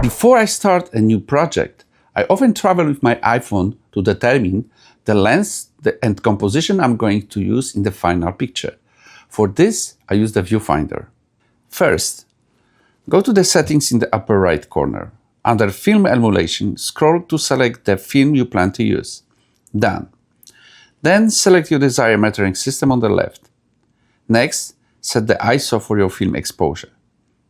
Before I start a new project, I often travel with my iPhone to determine the lens and composition I'm going to use in the final picture. For this, I use the viewfinder. First, go to the settings in the upper right corner. Under Film Emulation, scroll to select the film you plan to use. Done. Then select your desired measuring system on the left. Next, set the ISO for your film exposure.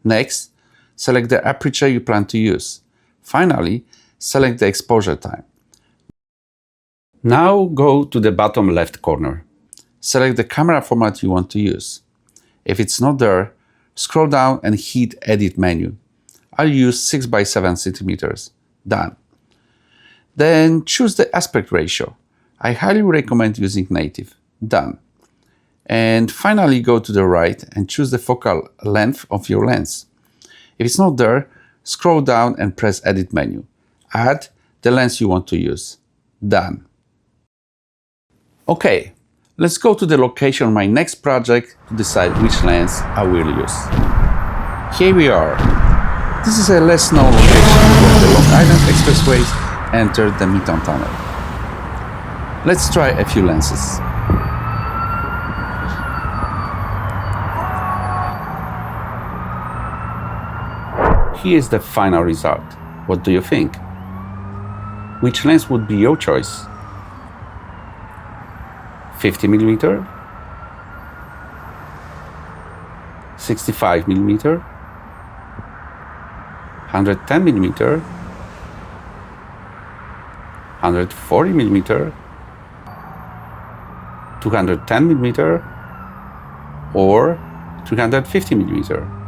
Next, select the aperture you plan to use. Finally, select the exposure time. Now go to the bottom left corner. Select the camera format you want to use. If it's not there, scroll down and hit Edit menu. I'll use 6 by 7 centimeters. Done. Then choose the aspect ratio. I highly recommend using native. Done. And finally go to the right and choose the focal length of your lens. If it's not there, scroll down and press Edit menu. Add the lens you want to use. Done. Okay, let's go to the location of my next project to decide which lens I will use. Here we are. This is a less known location where the Long Island Expressway entered the Midtown Tunnel. Let's try a few lenses. Here is the final result. What do you think? Which lens would be your choice? 50mm, 65mm, 110mm, 140mm, 210mm, or 350mm.